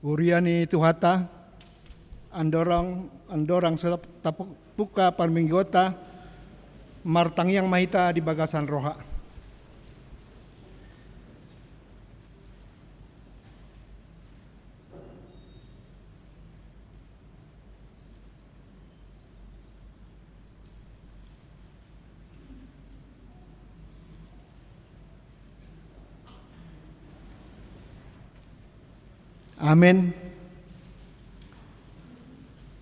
Uriani Tuhata, andorang tapuka parminggota, martangyang mahita di bagasan roha. Amin.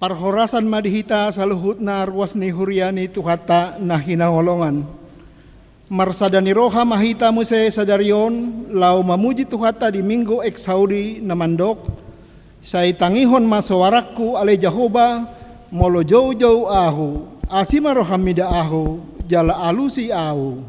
Parhorasan madihita sa luhut na arwas ni Huriani Tuhata na hinaholongan. Marsada ni Roha mahita mo sa daryon, lau mamuji Tuhata di minggo eksaudi na mandok, sa itangihon masawarakku ale Jahoba, molo jow ahu, asima rohamida ahu, jala alusi ahu.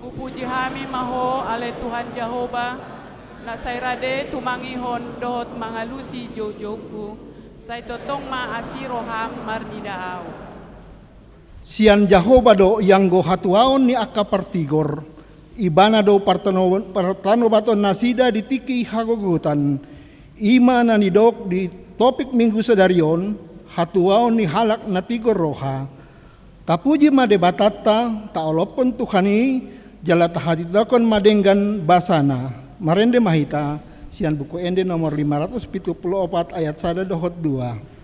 Pupuji hami maho ale Tuhan Jahoba, na sayrade tumangihon dohot mangalusi jojoku, say totong maasiroham marnidaaw. Sian Jahoba do yang go hatuaon ni aka partigor, ibana do partano baton nasida di tiki hagogutan, ima na nidok di topik minggu sedarion, hatuaon ni halak na tigor roha, tapuji madebatata, taolopon tuhani, jala tahaditakon madenggan basana. Marende mahita, sian buku ende nomor 574 ayat 1 dohot 2.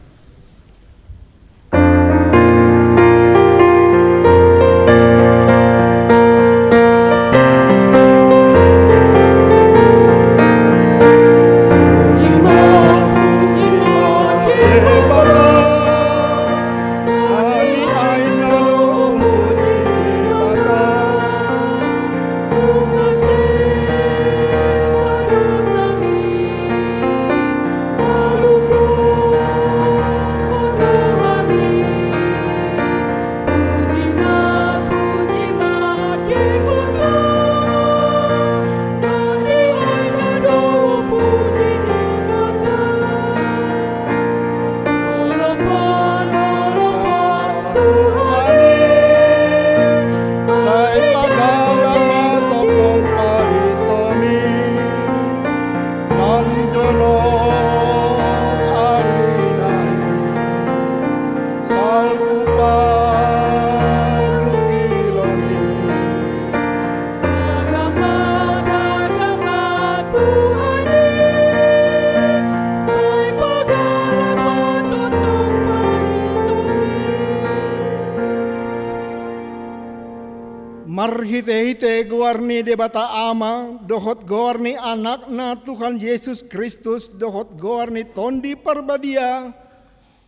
hite-hite guarni debata ama, dohot guarni anak na Tuhan Yesus Kristus, dohot guarni tondi parbadia,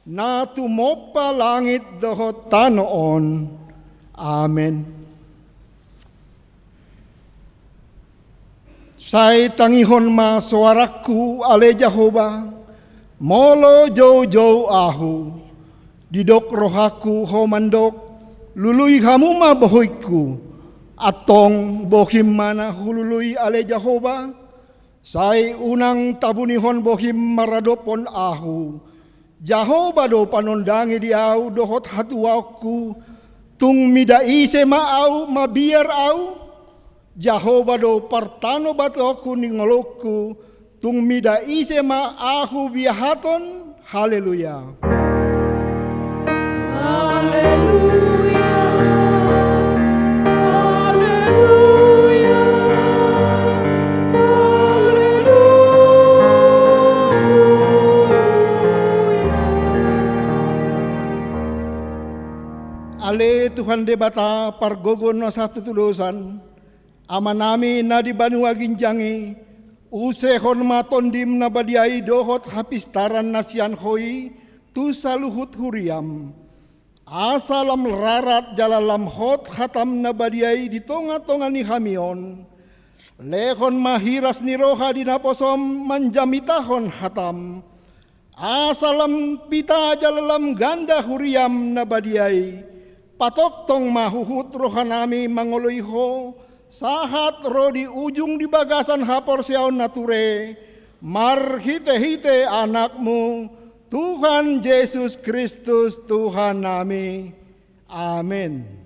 na tumopa langit dohot tanoon. Amen. Say tangihon ma suaraku ale Jehova, molo jow-jow ahu, didok rohaku homandok, luluy hamu ma bohoyku, atong bohim mana hululuy ale Jehova, say unang tabunihon bohim maradopon ahu, Jehova do panondangi diau dohot hatuaku, tung midaise maau mabiar au, Jehova do partano batoku ningoloku, tung midaise maahu biahaton, haleluya. Haleluya, haleluya, haleluya. Ale Tuhan debata pargogon no satu tulusan, amanami na di banua ginjangi, usehon matondim na badiai dohot hapistaran nasian hoi, tu saluhut huriam. Asalam rarat jalalam hot hatam na badiai di tonga-tonga ni hamion. Lehon mahiras ni roha di naposom manjamitahon hatam. Asalam pita jalalam ganda huriam na badiai. Patok tong mahuhut rohanami mangoloiho. Sahat ro di ujung di bagasan hapor siaon nature, mar hite-hite anakmu, Tuhan Yesus Kristus Tuhan nami. Amin.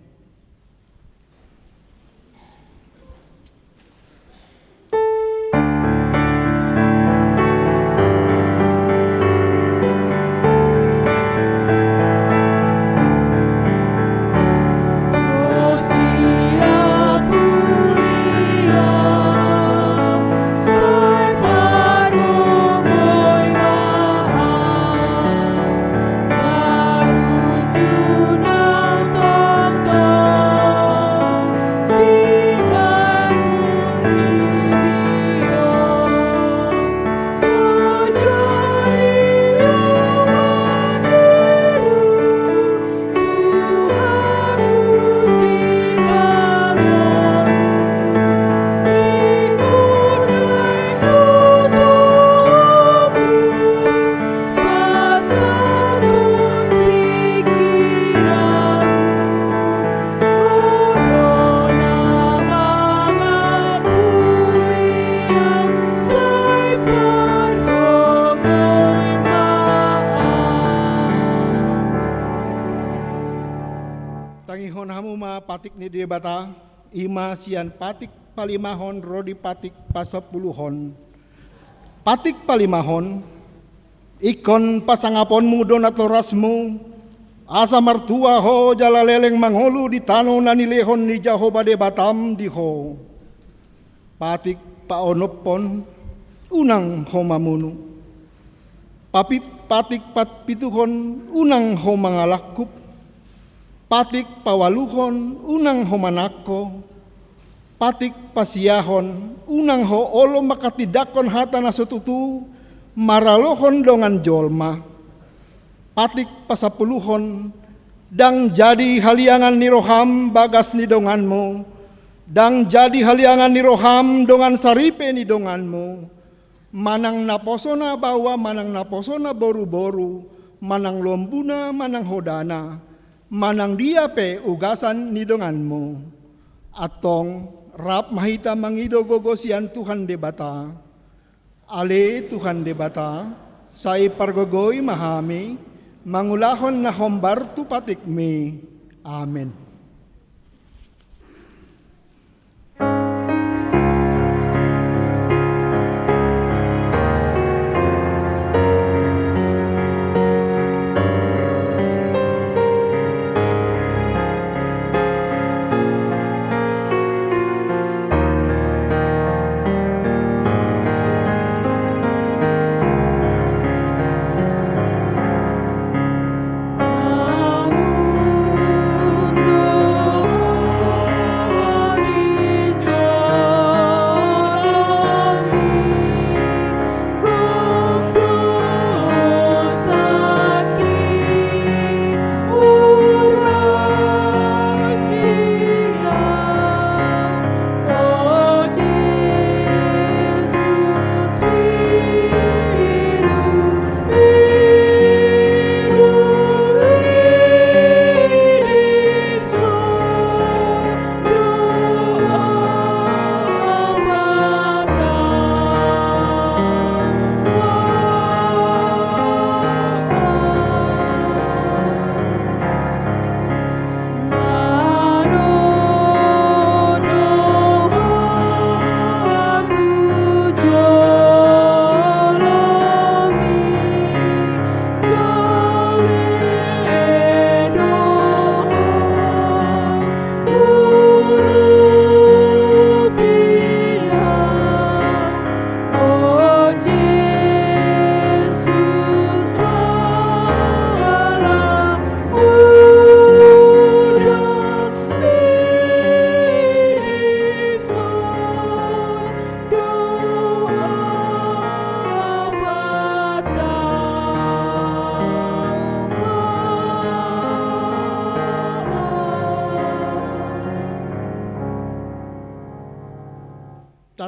Tangihon hamu ma patik ni debata, ima sian patik palimahon rodi patik pasapuluhon. Patik palimahon, ikon pasangaponmu donatorasmu, asa martua ho jalaleleng mangholu di tano nanilehon ni Jehova debatam di ho. Patik paonopon, unang homamunu. Patik pituhon, unang homangalakup. Patik pawaluhon, unang ho manako. Patik pasiyahon, unang ho olo makatidakon hata na sututu, maralohon dongan jolma. Patik pasapuluhon, dang jadi haliangan ni roham bagas ni donganmu. Dang jadi haliangan ni roham dongan saripe ni donganmu. Manang naposona bawa, manang naposona boru-boru, manang lombuna, manang hodana. Manang dia pe ugasan ni donganmu, atong rap mahita mangido gogosian Tuhan debata, ale Tuhan debata, say pargogoy mahami, mangulahon na hombar tu patikmi, amen. Amun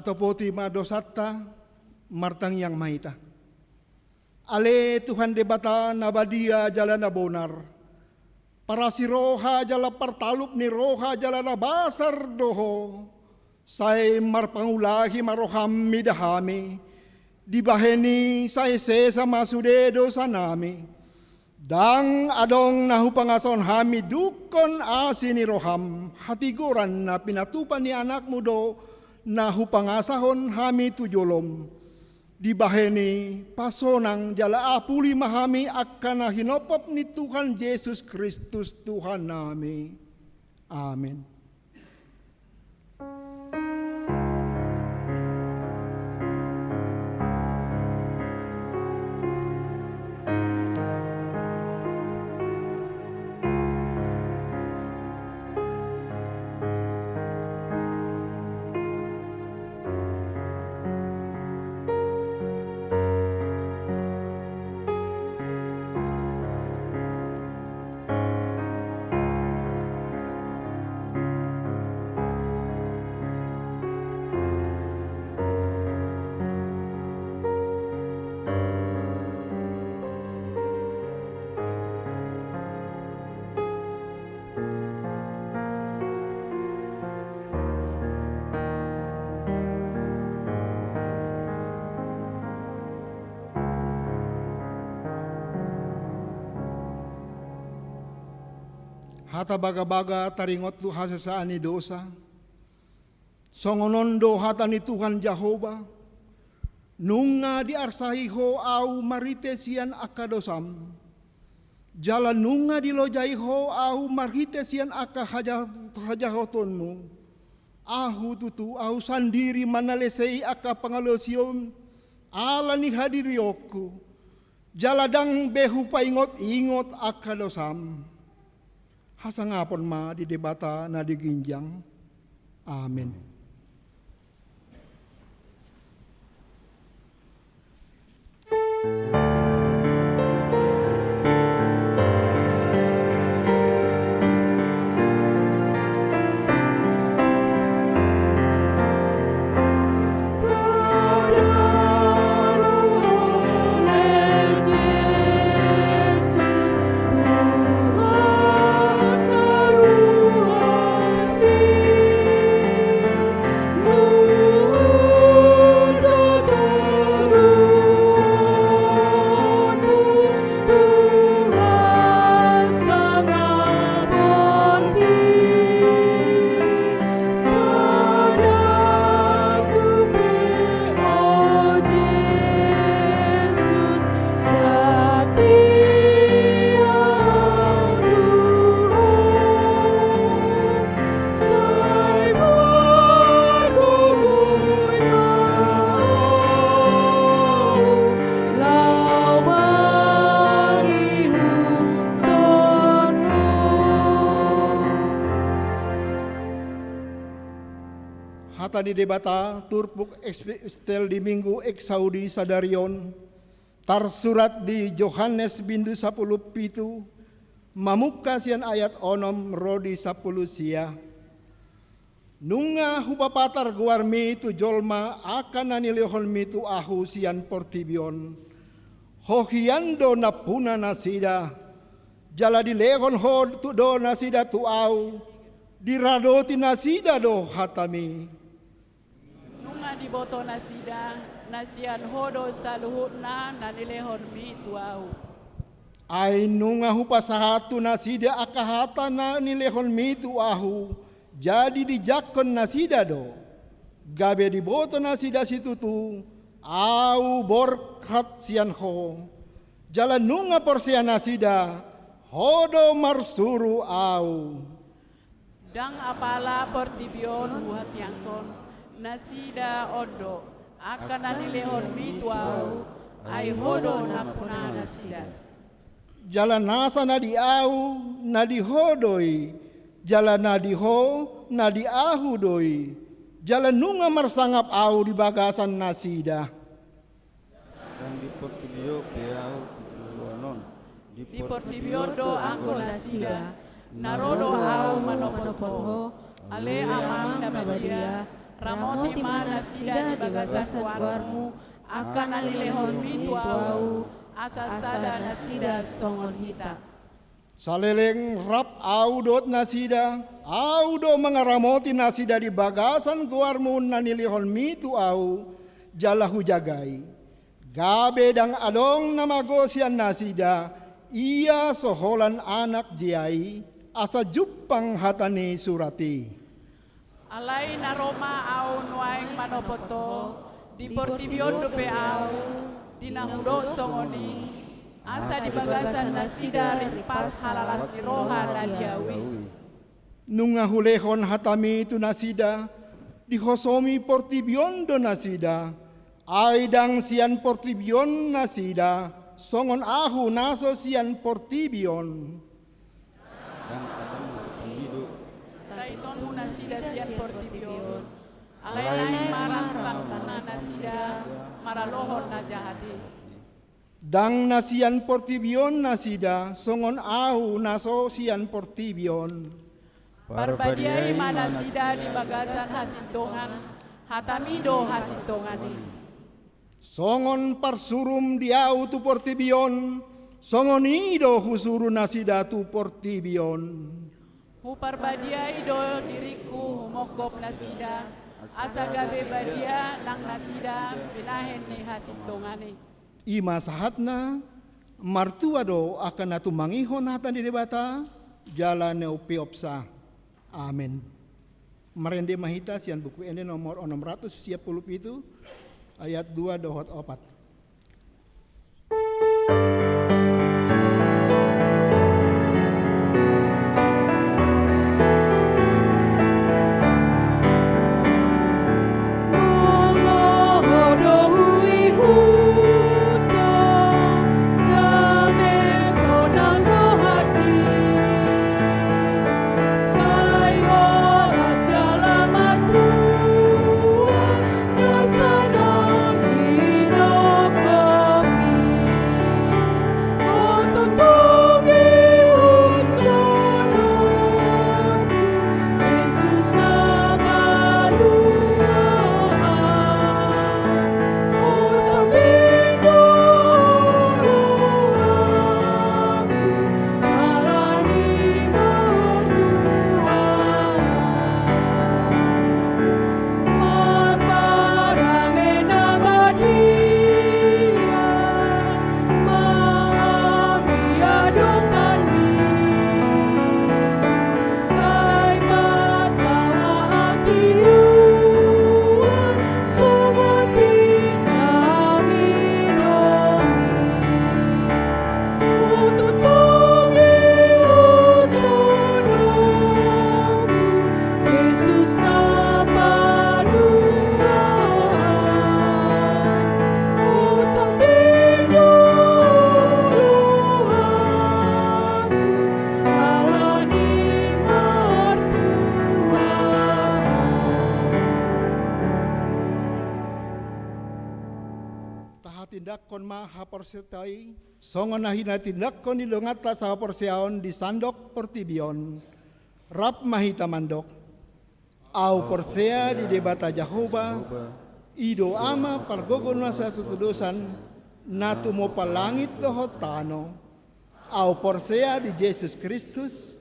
Tatopoti madosata, martang yang mahita. Ale Tuhan debata nabadia jala na bonar. Para si roha jala partalup ni roha jala na basar doho. Say marpangulahi maroham midahami. Dibaheni say sesa masudedo sanami. Dang adong nahupangason hami dukon asini roham. Hatiguran na pinatupan ni anak mudo. Nahupangasahon hami tujolom. Dibaheni pasonang jala apuli mahami akan hinopop ni Tuhan Yesus Kristus Tuhan nami. Amin. Hata baga-baga taringot tu hasasaan ni dosa. Songonondo hata ni Tuhan Jehovah. Nunga diarsahi ho au marite sian akadosam. Jalan nunga dilojai ho au marite sian aka hajahotonmu. Ahu tutu au sandiri manalesei aka pangalosion. Ala ni hadirioku. Jaladang behu paingot-ingot akadosam. Hasangapon ma di debata na diginjang. Amen. Hata di debata turpuk ekstel di minggu eksaudi sadarion tarsurat di Yohanes bindu 10 pitu mamuka sian ayat onom rodi 10 sia nunga hupapatar guarmi tu jolma akan nanilihon mitu ahu sian portibion hohiando napuna nasida jala dilehon ho tu do nasida tu au diradoti nasida do hatami di boto nasida nasian hodo saluhutna nanilehon mi tuau. Ay nunga hupasahatu nasida akahata nanilehon mi tuahu jadi dijakon nasida do. Gabe di boto nasida situ tu au borkat sian ho. Jalan nunga porsian nasida hodo marsuru au. Dang apala portibion buat yangkon. Nasida odo akan nanilehon mi tuau ay hodo napuna nasida. Jalan nasa na di au na di hodoi jalan na di ho na di ahu doi jalan nunga marsangap au di bagasan nasida. Dan di portibio beau kulonon Di portibio do angko nasida narodo au manopoto ale amang nabadia ramoti mana sida di bagasan kuarmu, akan alilehon mitu au, asasada nasida songon hita. Saleleng rap audot nasida, audo mengaramoti nasida di bagasan guarmu nanilihon mitu au, jalahu jagai. Gabe dang adong namagosian nasida, ia soholan anak jiai, asa jupang hatani surati. Alay na Roma au nuaing manopoto, di portibiondo pe au, di nahudo songoni, asa di bagasan nasida rimpas halalas ni roha ladiawi. Nunga hulehon hatami tu nasida, di hosomi portibiondo nasida, aidang sian portibion nasida, songon ahu naso sian portibion. Dan adamu penghidup Kaiton muna sida sian portibion, alay marang tangkana nasida, maralohon na jahati. Dang nasian portibion nasida, songon ahu naso sian portibion. Barbadiai mana sida di bagasan hasintongan, hatamido hasintongani. Songon parsurum diau tu portibion, songon ido husuru nasida tu portibion. Huparbadiai do diriku humokop nasida, asa gabe badia nang nasida binahen ni hasintongani. Ima sahatna, martua do akan natu mangihon hatan di debata, jalan neupiopsa. Amin. Merende mahita sian buku ini nomor 610 itu, ayat 2 dohot 4. Tindak kon ma haporsetai, songon nahina tindak kon nilongatla sa haporseaon di sandok portibion, rap mahita mandok, au porsea di debata Jahoba, ido ama pargogon na sa tutudusan, natu mo palangit dohotano, au porsea di Jesus Kristus,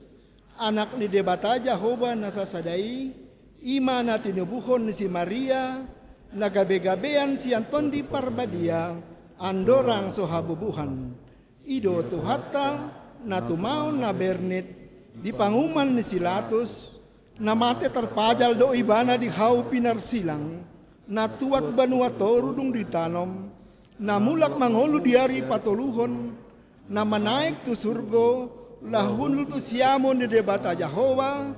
anak ni debata Jahoba na sasadai, ima na tinubuhon ni si Maria, nagabe-gabean si Anton di Parbadia, andorang sohabubuhan. Ido tuhatta, natumaon na bernit, di panguman ni Silatus, namate terpajal do ibana di hau pinarsilang, natuat banua torudung ditanom, namulak mangolu diari patuluhon, namanaik tu surgo, lahunul tu siamon di debata Jahova,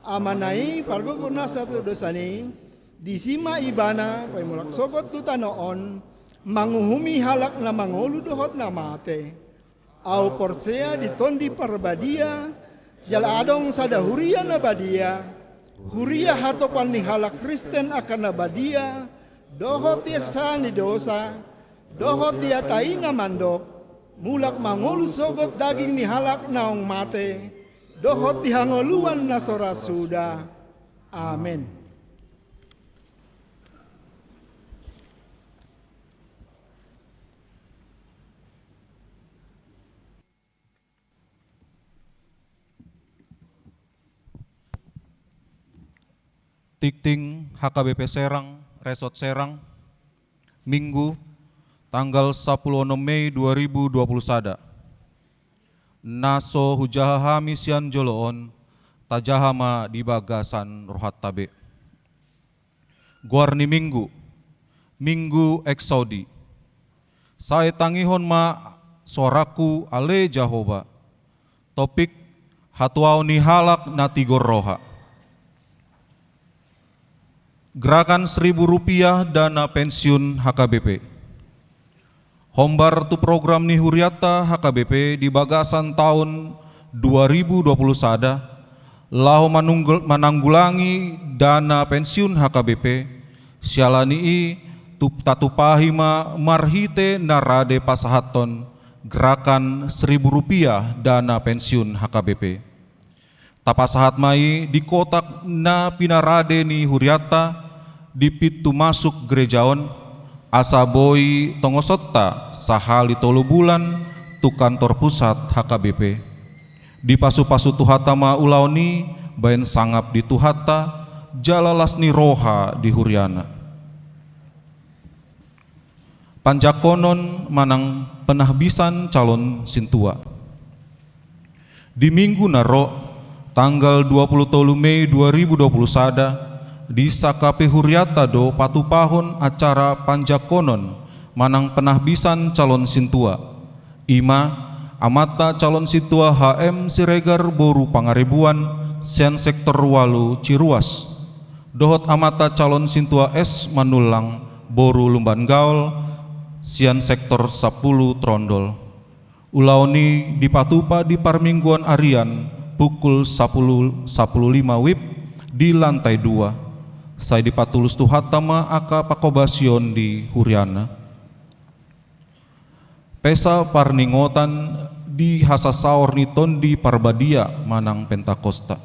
amanai pargogona satu dosani, di sima ibana paimulak sogot tu tanoon, manguhumi halak na mangolu dohot na mate, au porsea di tondi Parbadia, jala adong sada huria na badia, huria hatopan ni halak Kristen akan na badia, dohot dia sa ni dosa, dohot dia tai na mandok, mulak mangolu sogot daging ni halak naong mate, dohot dihangoluan na sorasuda. Amin. Tikting HKBP Serang, Resort Serang, Minggu, tanggal 10 Mei 2021. Naso hujaha misian joloon, tajahama di bagasan rohat tabe. Guarni Minggu, Minggu Eksaudi. Saya tangihon ma soraku ale Jahoba. Topik hatuau ni halak na tigor roha. Gerakan Rp1.000 dana pensiun HKBP. Hombar tu program ni Huriata HKBP di bagasan tahun 2020 sada, lahu menanggulangi dana pensiun HKBP, sialani tatupahi marhite narade pasahaton gerakan Rp1.000 dana pensiun HKBP. Tapasahat mai di kotak na pinarade ni Huriata di pintu masuk gerejaon asaboi tongosota sahali 3 bulan tu kantor pusat HKBP. Di pasu-pasu tuhatama ulauni baen sangap di tuhata jalalas ni roha di Huriana. Panjakonon manang penahbisan calon sintua. Di minggu naro tanggal 23 Mei 2020 sada di SKP Huriata do patupahon acara panjakonon manang penahbisan calon sintua. Ima amata calon sintua HM Siregar Boru Pangaribuan Sian Sektor Walu Ciruas. Dohot amata calon sintua S Manulang Boru Lumban Gaul Sian Sektor 10 Trondol. Ulauni dipatupa di Parmingguan Arian pukul 10.15 WIB di lantai 2. Saya dipatulus tuhatama aka pakobasion di Huriana. Pesa parningotan di hasasaor niton di Parbadia manang Pentakosta.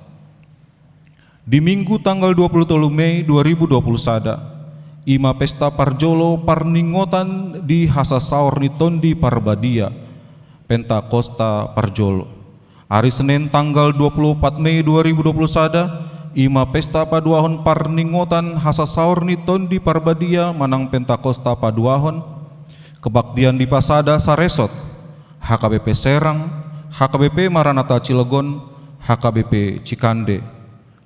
Di minggu tanggal 23 Mei 2020 sada, ima pesta parjolo parningotan di hasasaor niton di Parbadia Pentakosta Parjolo. Hari Senin tanggal 24 Mei 2020 sada, ima pesta paduahon parningotan hasasaor niton di Parbadia manang Pentakosta paduahon. Kebaktian di Pasada Saresot, HKBP Serang, HKBP Maranatha Cilegon, HKBP Cikande.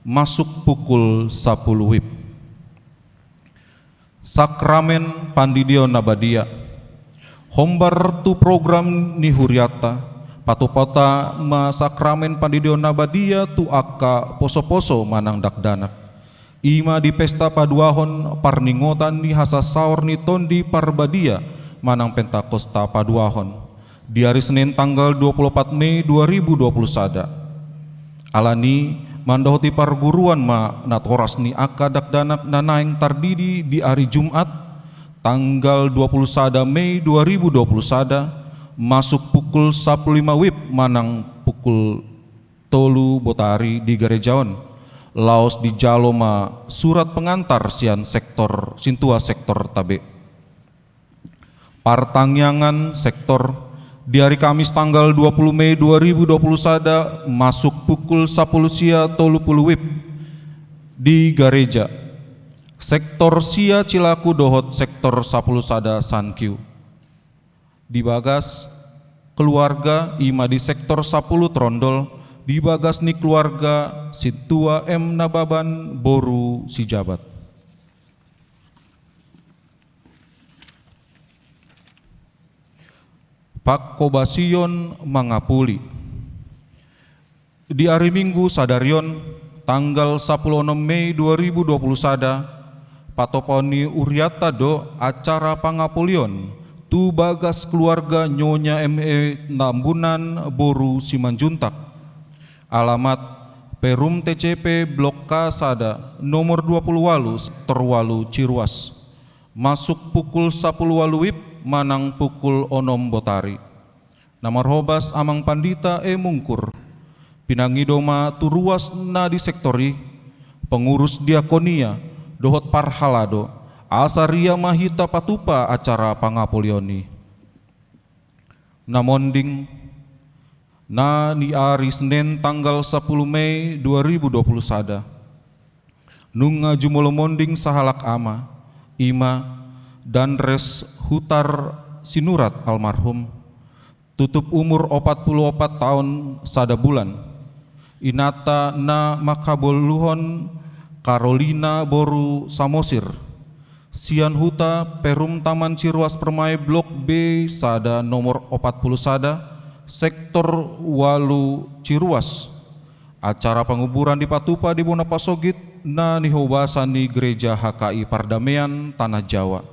Masuk pukul 10 WIB. Sakramen Pandidion Nabadia. Hombar tu program ni Huriata. Patupata ma sakramen Pandidion Nabadia tu aka poso-poso manang dakdanak. Ima di pesta paduahon parningotan ni hasasaor niton di Parbadia manang Pentakosta paduahon. Di hari Senin tanggal 24 Mei 2020 sada. Alani mandahoti parguruan ma natoras ni aka dakdanak nanaing tardidi di hari Jumat tanggal 21 Mei 2020 sada masuk pukul 15 WIB manang pukul 3 botari di gerejaon laos di jaloma surat pengantar sian sektor sintua sektor tabe. Partangyangan sektor di hari Kamis tanggal 20 Mei 2020 sada masuk pukul 10 sia 30 WIB di gereja sektor sia Cilaku dohot sektor 10 sada Sankiu. Di bagas keluarga ima di sektor 10 Trondol, di bagas ni keluarga Sintua M Nababan Boru Sijabat. Pak Kobasion Mangapuli. Di hari Minggu sadarion tanggal 10 Mei 2020 sada patoponi Uriata do acara pangapulion tu bagas keluarga Nyonya ME Nambunan Boru Simanjuntak. Alamat Perum TCP Blok K Sada nomor 20 Terwalu Ciruas. Masuk pukul 10 WIB manang pukul 6 botari. Namar hobas amang pandita mungkur. Pinangidoma turuas na di sektori pengurus diakonia dohot parhalado asaria mahita patupa acara pangapolioni. Namonding na ni hari Senin tanggal 10 Mei 2020 sada. Nunga jumolo monding sahalak ama, ima, dan res hutar sinurat almarhum. Tutup umur 44 tahun sada bulan. Inata na makaboluhon Carolina Boru Samosir. Sian huta Perum Taman Ciruas Permai Blok B sada nomor 40 sada, sektor Walu Ciruas. Acara penguburan di Patupa di Bonapasogit na nihobasan di Gereja HKI Pardamaian Tanah Jawa.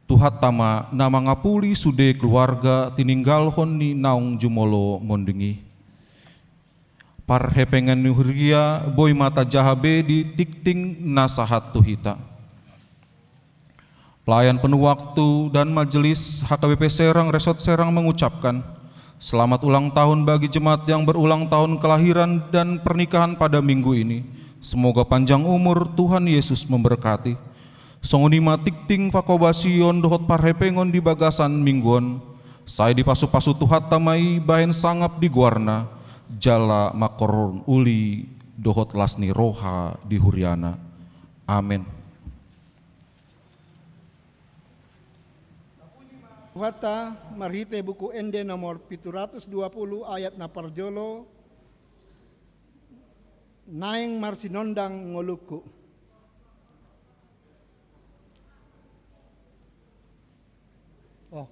Tuhat tama nama ngapuli sude keluarga tininggalhon ni naung jumolo mondingi. Parhepengan nuhuria boy mata jahabe di tikting nasahat tuhita. Pelayan penuh waktu dan majelis HKBP Serang Resort Serang mengucapkan selamat ulang tahun bagi jemaat yang berulang tahun kelahiran dan pernikahan pada minggu ini. Semoga panjang umur, Tuhan Yesus memberkati. Songuni matikting pakobasion dohot parhepengon di bagasan mingguan. Saya di pasu-pasu tuhat tamai bahen sangap di guarna. Jala makoron uli dohot lasni roha di huriana. Amin. Tuhata marhite buku ende nomor 720 ayat na parjolo naeng marsinondang ngoluku. Oh,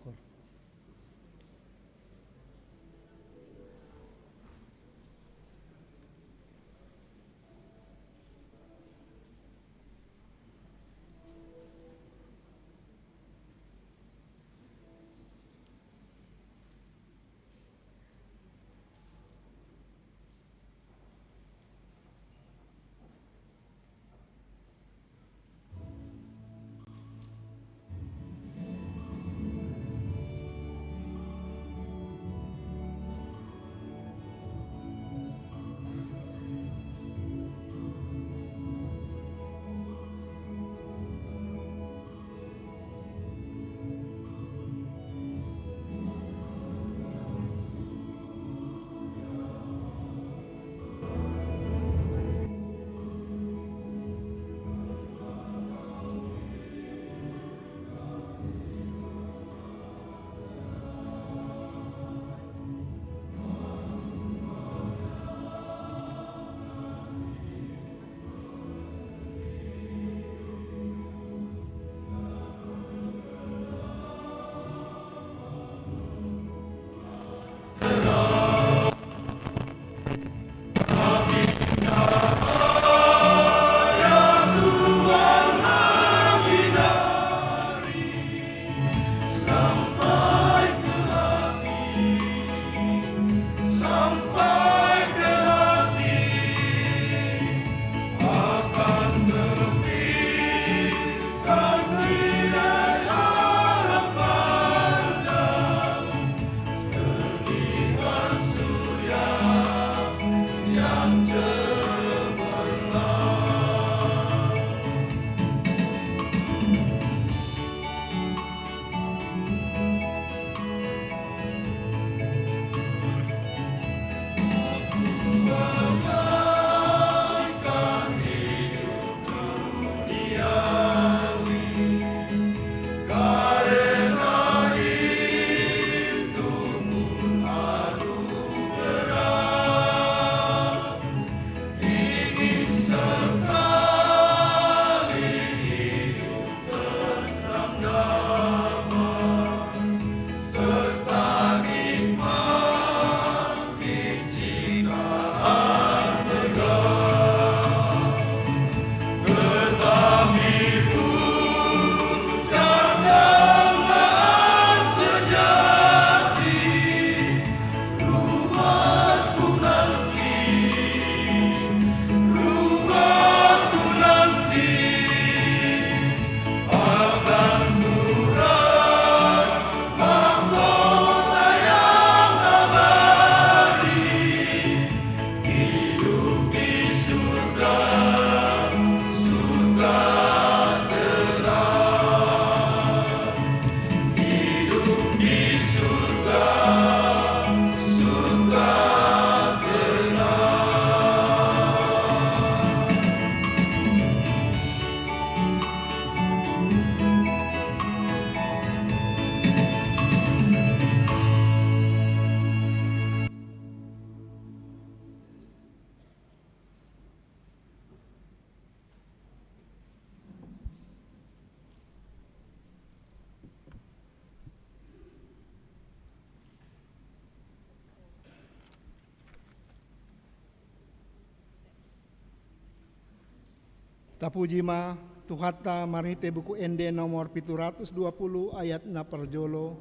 Tapujima Tuhata marite buku ende nomor 720 ayat na parjolo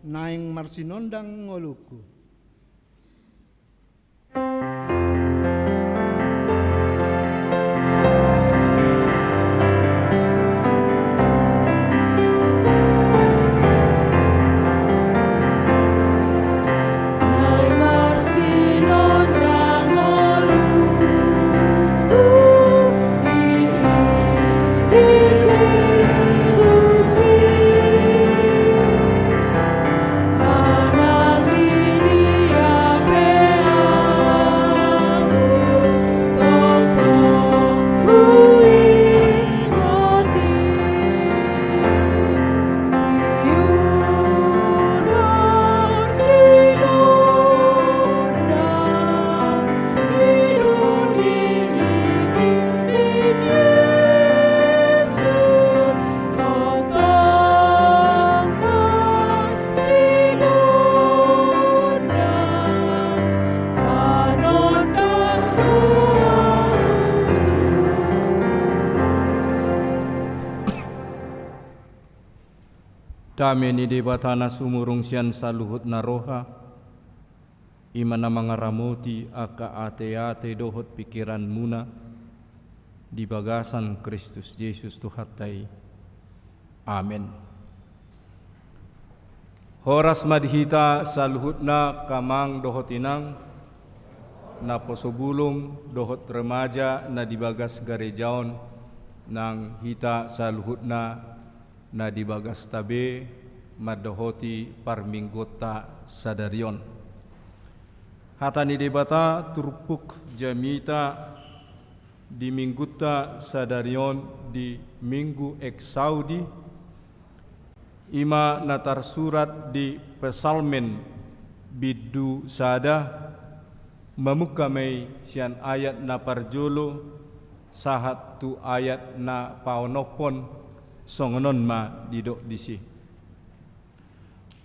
naing marsinondang ngoluku. Dami ni debatana sumurung sian saluhut naroha, imana mangaramuti aka ate-ate dohot pikiran muna, di bagasan Kristus Yesus Tuhatai. Amin. Horas madhita saluhutna kamang dohotinang, na posobulung dohot remaja na dibagas garejaon, nang hita saluhutna na dibagas tabe madohoti parminggota sadarion. Hatani debata turpuk jamita di mingguta sadarion di minggu eksaudi ima natar surat di pesalmen bidu sada mamukamay sian ayat na parjolo sahat tu ayat na paonopon songonon ma didok disi.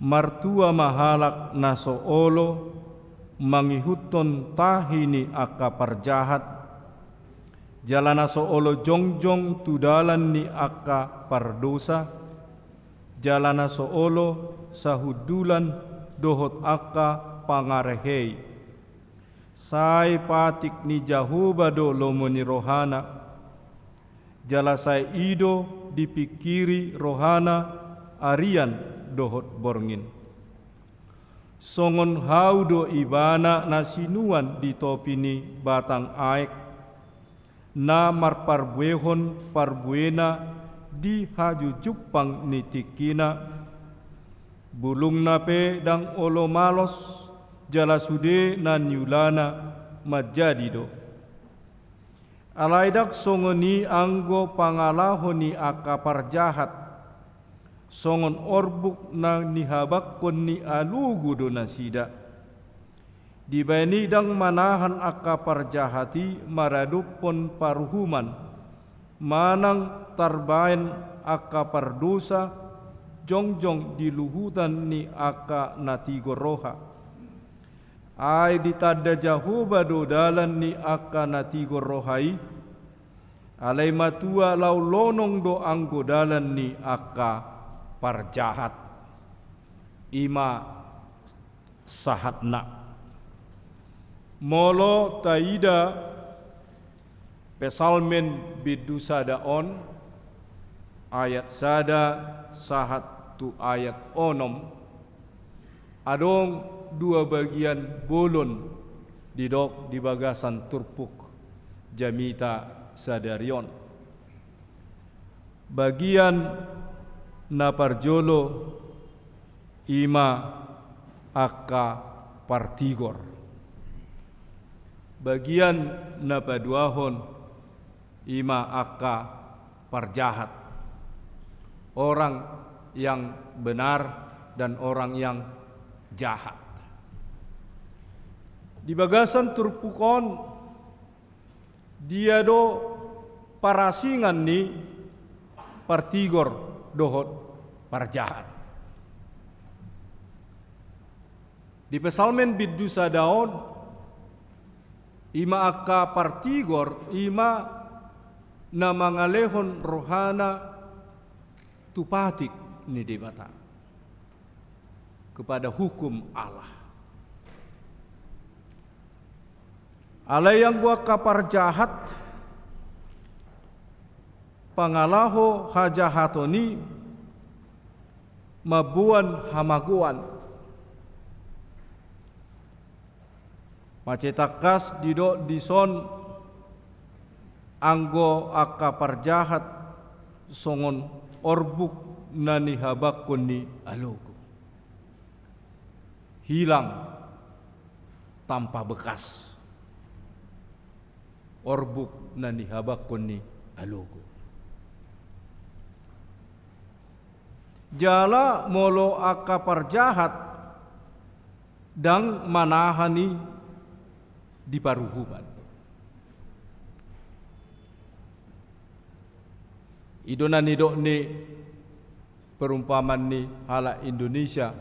Martua mahalak na soolo mangihuton tahini aka parjahat, jalana soolo jongjong tudalan ni aka pardosa, jalana soolo sahudulan dohot aka pangarehei. Sai patik ni jahubado lomoni rohana, jala sai ido dipikiri rohana arian dohot borngin. Songon haudo ibana nasinuan di topini batang aek, na marparbuehon parbuena di haju jupang nitikina, bulung nape dang olo malos jala sude na nyulana majadido. Alaidak songoni anggo pangalahon ni aka parjahat, songon orbuk na nihabakkon ni alugu do nasida. Dibani dang manahan aka parjahati maradupon paruhuman, manang tarbaen aka pardosa jongjong diluhutan ni aka natigoroha. Ay ditada jahuba do dalan ni aka natigorohai, alay matua lau lonong do anggo dalan ni aka parjahat. Ima sahatna molo taida pesalmen bidu sadaon ayat sada sahat tu ayat onom adong dua bagian bolon didok di bagasan turpuk jamita sadarion. Bagian naparjolo ima aka partigor. Bagian napaduahon ima aka parjahat. Orang yang benar dan orang yang jahat. Di bagasan turpukon dia do parasingan ni partigor dohot parjahat. Di pesalmen bidu sadaon ima aka partigor ima na mangalehon rohana tupatik ni debata kepada hukum Allah. Allah yang gua kapar jahat pangalaho hajahatoni mabuan hamaguan macetakas didok dison anggo akapar jahat songon orbuk nani habakon ni alogo hilang tanpa bekas orbuk nani habakon ni alogo jala molo akapar jahat dan manahani di paruhuman. Idona nidok ni perumpamaan ni hala Indonesia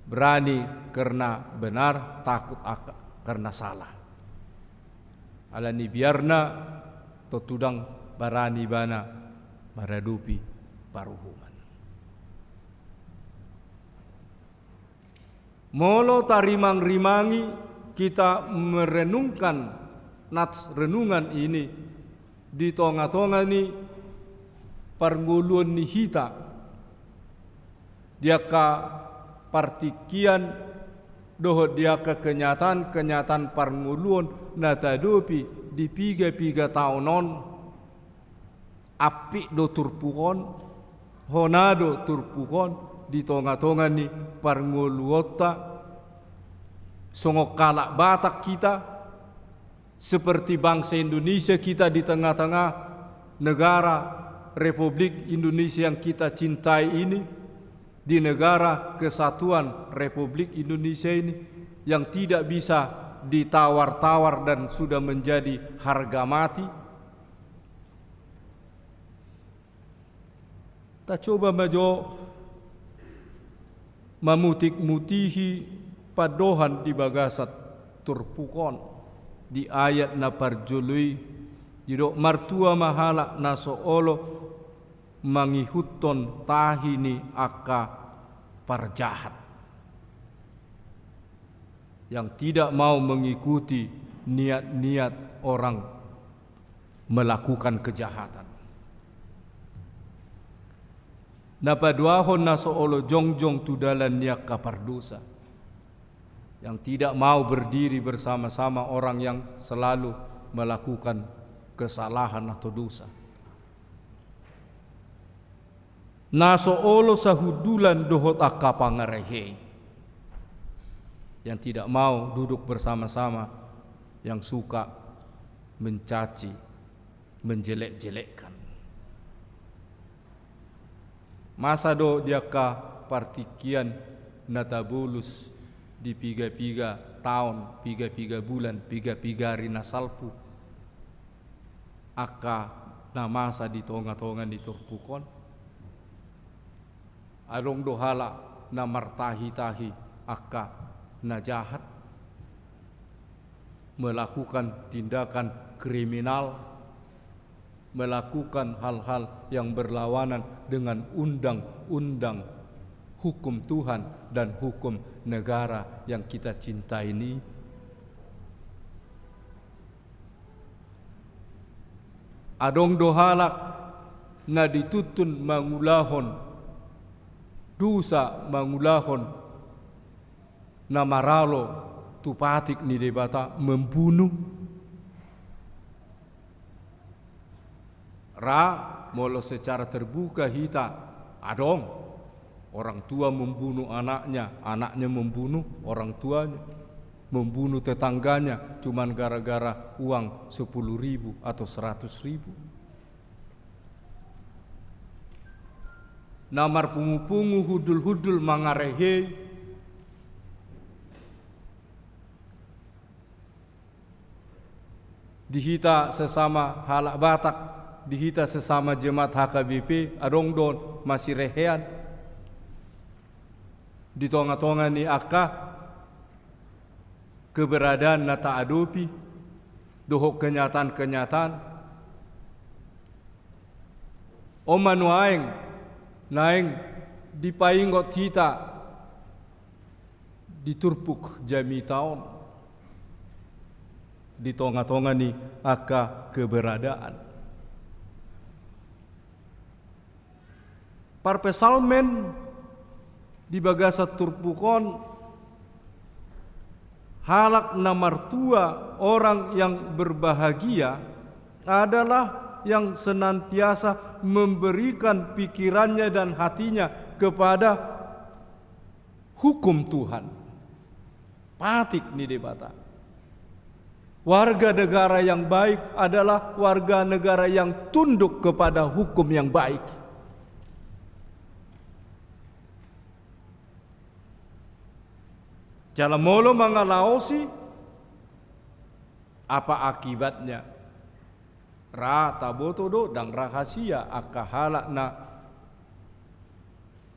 berani karena benar, takut karena salah. Ala ni biarna totudang barani bana maradupi paruhuman. Molo tarimang-rimangi kita merenungkan nats renungan ini di tonga-tonga ni parnguluan ni hita dia ka partikian doho dia ke kenyataan parnguluan natadopi di piga tahunon api do turpuhon honado turpuhon di tonga-tonga ni parnguluota songok kalak Batak kita seperti bangsa Indonesia kita di tengah-tengah negara Republik Indonesia yang kita cintai ini, di negara kesatuan Republik Indonesia ini yang tidak bisa ditawar-tawar dan sudah menjadi harga mati. Ta coba majo mamutik-mutihi padohan di bagasat turpukon di ayat na parjului jidok martua mahala naso olo mangihuton tahini aka parjahat yang tidak mau mengikuti niat-niat orang melakukan kejahatan. Napaduahon naso olo jongjong tudalan niak kapardosa yang tidak mau berdiri bersama-sama orang yang selalu melakukan kesalahan atau dosa. Naso olo sahudulan dohot akapangarehe yang tidak mau duduk bersama-sama yang suka mencaci, menjelek-jelekkan. Masa do dia ka partikian natabulus di piga-piga tahun, piga-piga bulan, piga-piga hari nasalpu aka na masa di tonga-tonga di turpukon along dohala na martahi-tahi aka na jahat melakukan tindakan kriminal, melakukan hal-hal yang berlawanan dengan undang-undang hukum Tuhan dan hukum negara yang kita cintai ini. Adong dohalak na ditutun mangulahon dosa mangulahon na maralo tupatik ni debata membunuh ra molo secara terbuka hita adong orang tua membunuh anaknya, anaknya membunuh orang tuanya, membunuh tetangganya cuman gara-gara uang 10.000 atau 100.000. Namar pungu-pungu hudul-hudul mangarehe dihita sesama halak Batak, dihita sesama jemaat HKBP adong don masih rehean di tonga-tonga ni aka keberadaan nata adopi dohok kenyataan-kenyataan manuaeng naeng dipaingot hita diturpuk jami taon di tonga-tonga ni aka keberadaan. Parpesalmen di bagasa turpukon halak na martua orang yang berbahagia adalah yang senantiasa memberikan pikirannya dan hatinya kepada hukum Tuhan. Patik ni debata. Warga negara yang baik adalah warga negara yang tunduk kepada hukum yang baik. Jala molo mangalaosi, apa akibatnya? Ra tabotodo dang rahasia akahala na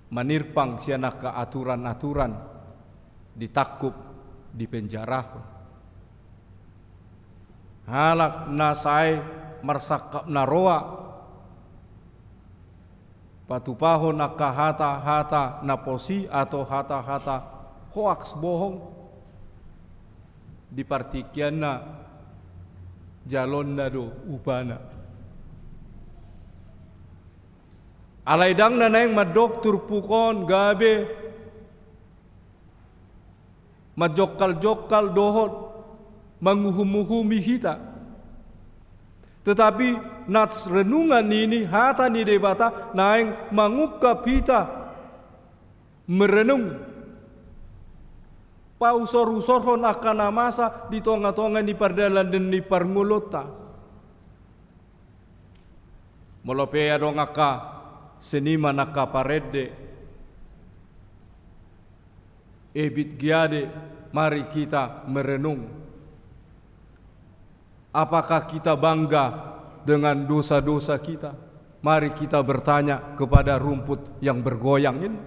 manirpang siana ka aturan-aturan ditakup di penjara. Halak na sai marsakap na roa patupahon aka hata-hata na posi atau hata-hata hoaks bohong dipartikian na jalon na do upana. Alaidang na naeng madoktur pukon gabe majokal-jokal dohot manguhum-uhumi hita. Tetapi nats renungan ini hata ni debata naeng mangukap hita merenung pausor-usorhon akan masa di tonga-tonga ni pardalan dan ni parngulota. Molopea dong aka seniman aka parede. Ebit giade, mari kita merenung. Apakah kita bangga dengan dosa-dosa kita? Mari kita bertanya kepada rumput yang bergoyang ini.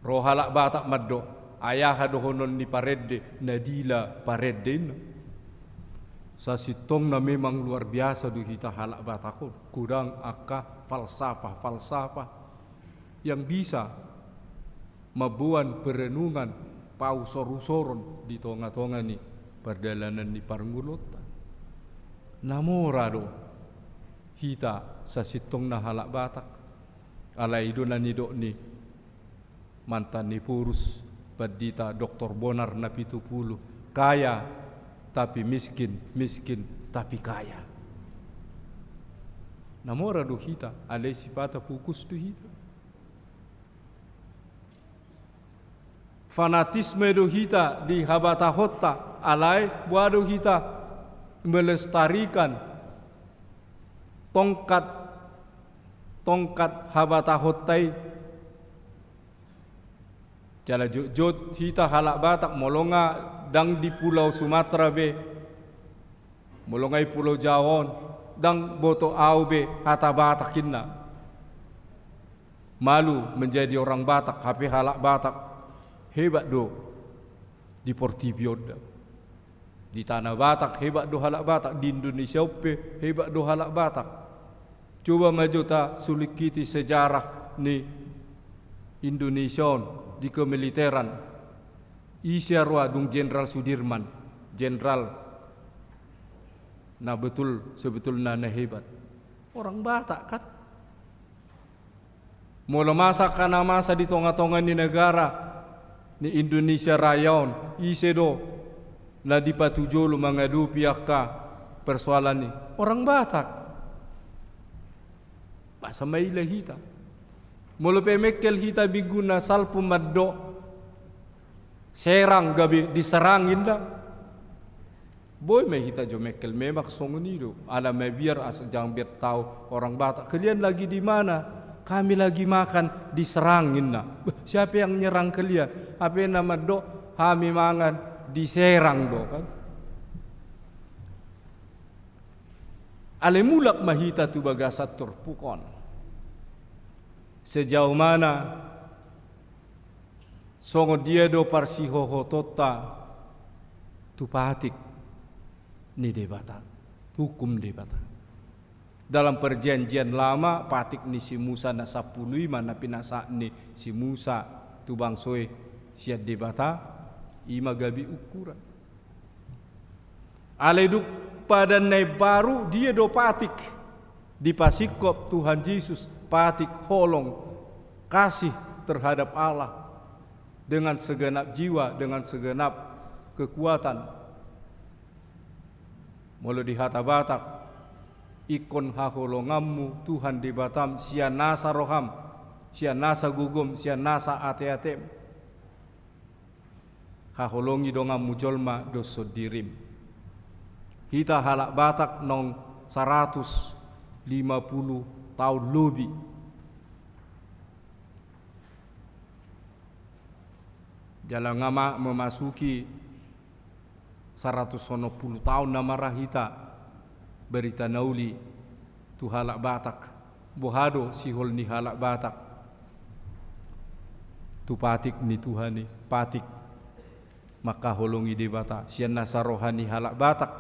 Rohalak batak maddo ayah dohonon di parede nadila parede ini. Sasitong na memang luar biasa du kita halak batakon kurang aka falsafah yang bisa mabuan perenungan pausor-usoron di tonga-tonga ni perjalanan di parngulota. Namorado hita sasitong na halak batak alai donan ni dok ni mantan ni purus badita Dr. Bonar na 70 kaya tapi miskin tapi kaya. Namora do hita alai sipata pukus do hita. Fanatisme do hita di habata hota alai buado hita melestarikan tongkat habata hotai. Jala jut hita halak batak molonga dang di pulau Sumatera be molongai pulau Jawon dang boto au be hata batak kinna malu menjadi orang Batak HP halak batak hebat do di Portibio di tanah Batak hebat do halak batak di Indonesia pe hebat do halak batak. Coba maju ta sulikiti sejarah ni Indonesia di kemiliteran isiarwa dung Jenderal Sudirman jenderal nah betul sebetulnya nah hebat orang Batak kan mula masa kana masa di tonga-tonga ni negara ni Indonesia rayon isedo na dipatujolo menghadapi akka persoalan ni orang Batak bahasa mailah hita mula pemekel hita biguna salpu maddo serang gabi diserangin dah boy me hita jo mekel memak songonido ala me biar jangan biar tahu orang Batak kalian lagi di mana kami lagi makan diserangin dah siapa yang nyerang kalian apa nama do kami mangan diserang do kan ale mulak mahita tu bagasat turpukon sejauh mana songo dia do parsihoho tota tu patik ni debata hukum debata Dalam perjanjian lama patik ni si Musa na 10 mana pinasa ni si Musa tu bangsoe siat debata ima gabi ukuran. Aleduk pada nai baru dia do patik di pasikop Tuhan Yesus patik holong kasih terhadap Allah dengan segenap jiwa, dengan segenap kekuatan. Mula di hata Batak ikon haholongammu Tuhan di Batam sia nasa roham, sia nasa gugum, sia nasa ate-atem. Haholongi dongammu jolma doso dirim. Hita halak Batak nong 150 tahun lebih. Jalan ngama memasuki 150 tahun nama rahita berita nauli tu halak Batak bohado sihol ni halak Batak tu patik ni Tuhan ni patik maka holongi di Batak sian nasa rohani halak Batak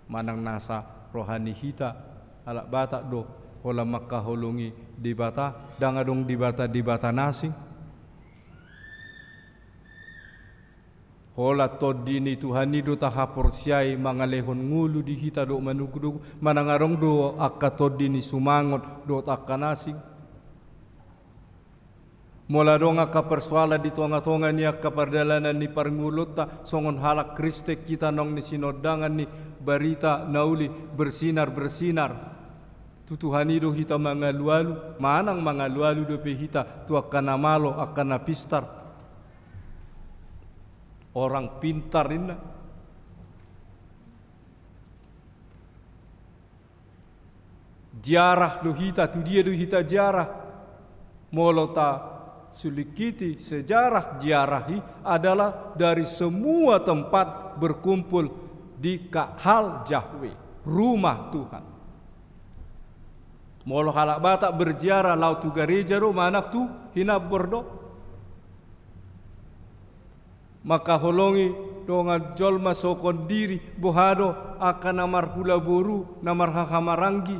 manang nasa rohani hita halak Batak do hola maka holongi di Batak dangadong di Batak nasi hola todini Tuhani do tahapor siai mangalehon ngulu di hita do manugudug manangarong do akka todini sumangot do takanasing mola dong akka persoala di tonga-tonga ni akka pardalanan ni parngulut ta songon halak Kriste kita nong ni sinodangan ni barita nauli bersinar tu Tuhani do hita mangalualu manang mangalualu do pe hita tu akka namalo akka napistar orang pintar ini jarah do hita tu dia do hita jarah molota sulikiti sejarah jarahi adalah dari semua tempat berkumpul di Kahal Jahwe rumah Tuhan. Molo halak Batak berziarah lau tu gereja do manak tu hinap berdo maka holongi donga jolma sokon diri bohado akan namar hula boru namar hahamarangi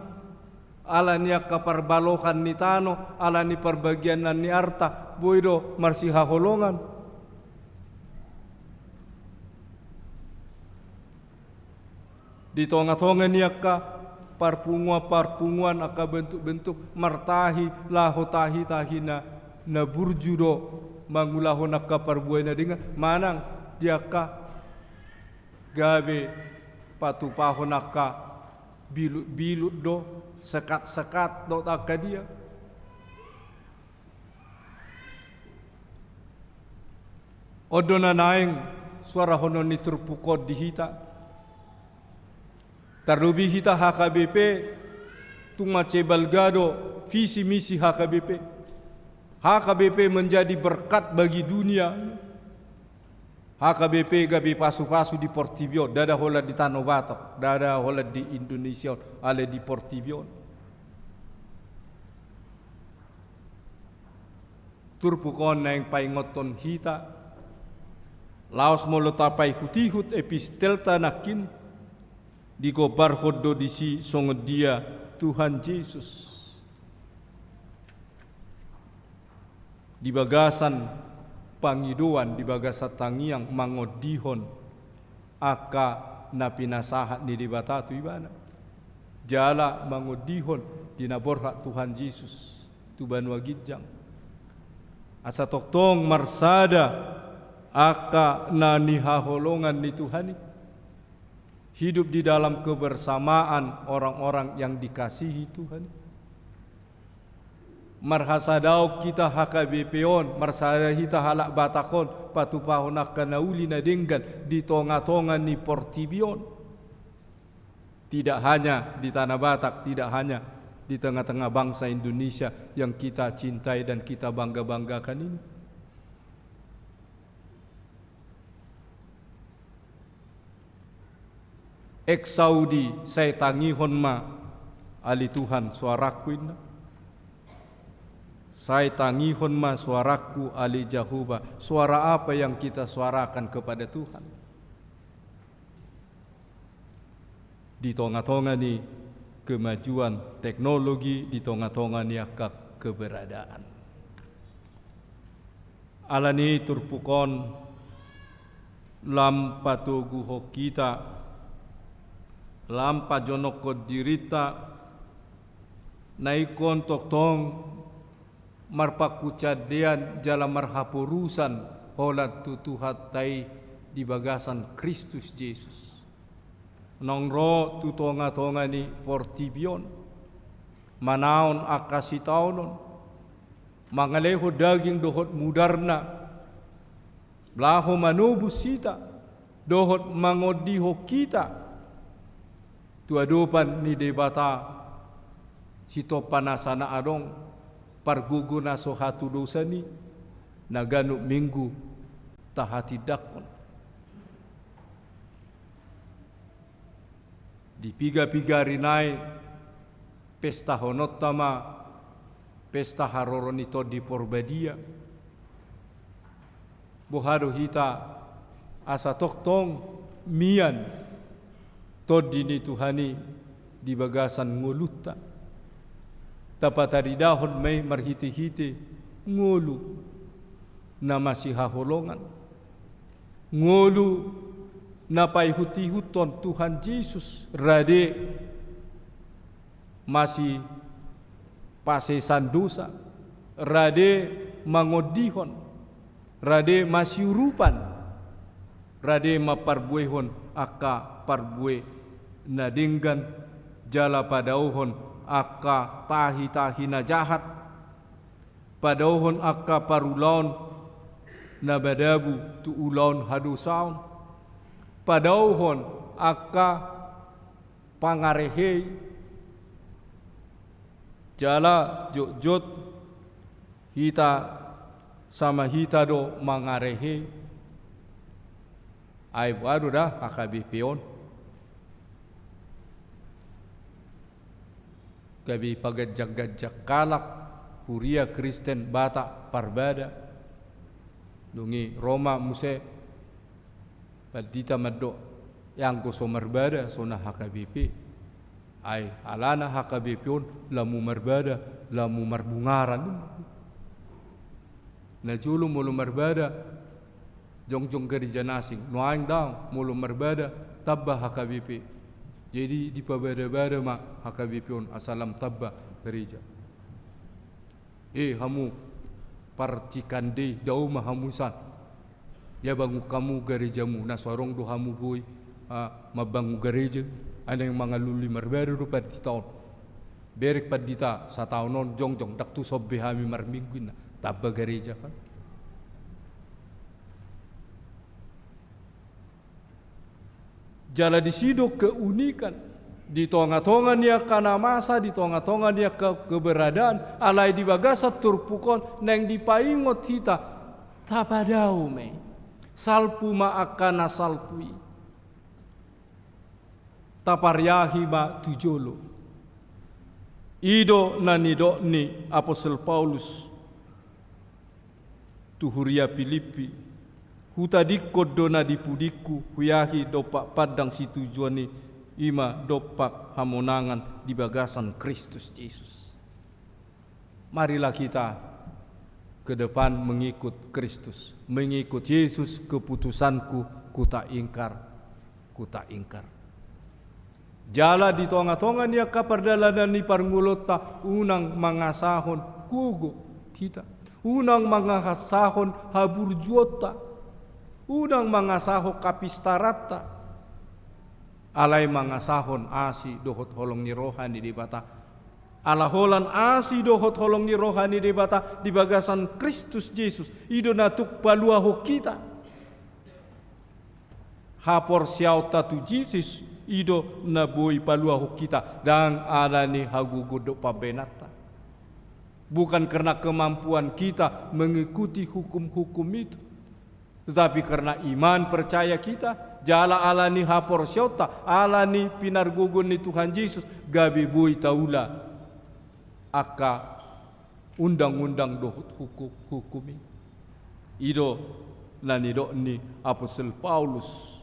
ala ni akapar balohan ni tano ala ni perbagianan ni arta boido marsi haholongan di tonga-tonga ni akka parpunguan akka bentuk-bentuk martahi lahotahi tahina na burjudo mangulahon akka parbuay na dinga manang diaka gabe patupahon akka bilut do sekat do akka dia odona naeng suara honon ni terpukod di hita terlebih hita HKBP tunga cebalgado visi misi HKBP menjadi berkat bagi dunia. HKBP gabi pasu-pasu di Portibion, dada hola di Tanah Batak, dada hola di Indonesia, ale di Portibion. Turpukon na yang paingoton hita, laos molotapai hutihut epistelta nakin, di gobar hodo di si songodia Tuhan Yesus. Di bagasan pangiduan di bagasan tangiang mangodihon aka napinasahat ni dibatatu ibana jala mangodihon dinaborhak Tuhan Yesus tuban wagidjang asa toktong marsada aka nani haholongan ni Tuhani hidup di dalam kebersamaan orang-orang yang dikasihi Tuhan. Marhasadau kita HKBP-on, marsada kita halak Batakon, patupahon akan nauli na denggan di tonga-tonga ni Portibion. Tidak hanya di Tanah Batak, tidak hanya di tengah-tengah bangsa Indonesia yang kita cintai dan kita bangga-banggakan ini. Saudi saya tangihon ma ali Tuhan suaraku ini. Saya tangihon ma suaraku ali Jahuba. Suara apa yang kita suarakan kepada Tuhan? Di tonga-tonga ni kemajuan teknologi di tengah-tengah niaka keberadaan. Alani turpukon lampa tugu hokita, lampa jonokot dirita, naikon toktong marpakucadian jala marhapurusan holat tutuhat tai di bagasan Kristus Yesus. Nongro tutonga-tonga ni portibion, manaon akasitaunon, mangaleho daging dohot mudarna, blaho manubus sita, dohot mangodiho kita, tuadupan ni debata, sito panasana adong, parguguna sohatu dosani, naganu minggu, tahati dakon. Di piga-piga rinai, pesta honotama, pesta haroronito di porbadia. Bohado hita asa toktong mian todini tuhani di bagasan nguluta. Tapatari dahon may marhiti-hiti ngulu na masihaholongan. Ngulu na paihuti-huton Tuhan Yesus rade masih pasesan dosa, rade mangodihon, rade masiurupan, rade maparbuehon aka parbue nadinggan jala padauhon aka tahi-tahi na jahat, padauhon aka parulaon na badabu tu ulaon hadusaon, padauhon aka pangarehei jala jot-jot hita sama hita do mangarehe ay baru dah akabipion gabi pagajak-gajak kalak huria Kristen bata parbada dungi Roma muse padita maddo yang ko somerbada sona hakabipi ay alana hakabipion lamu marbada lamu marbungaran na julu mulu marbada jong-jong gereja nasing nuaing daw mulu marbada tabba hakabipi jadi di pabada-bada ma hakabipion asalam tabba gereja hamu parcikande dau mahamusan ya bangu kamu gerejamu na sorong do hamu boy mabangu gereja ana yang mangaluli marbada rupat di tahun berek padita sa taonon jong-jong daktu sobbe hami marmingguin tabba gereja kan jala disido keunikan di tonga-tonga dia kana masa di tonga-tonga dia keberadaan alai di bagasat turpukon neng dipaingot hita tapadau me salpu ma akana salpui taparyahi ma tujolo ido nanido ni Apostel Paulus tuhuria Filipi huta dikot dona dipudiku huyahi dopak padang si tujuan ni ima dopak hamonangan di bagasan Kristus Yesus. Marilah kita ke depan mengikut Kristus, mengikut Yesus. Keputusanku kuta ingkar. Jala di tonga-tonga niya kapardalanan ni parngulota unang mangasahon kugo kita. Unang mangasahon haburjuota. Unang mangasahon kapistarata. Alay mangasahon asi dohot holong ni rohani di bata. Alaholan asi dohot holong ni rohani di bata di bagasan Kristus Yesus. Ido natuk paluaho kita. Hapor siau tatu Jesus ido naboi paluaho kita dan alani hagugodok pabenata. Bukan karena kemampuan kita mengikuti hukum-hukum itu, tetapi karena iman percaya kita. Jala alani hapor syauta, alani pinargugun ni Tuhan Yesus, gabi bui taula aka undang-undang dohut hukumi. Ido nanido ni Apostel Paulus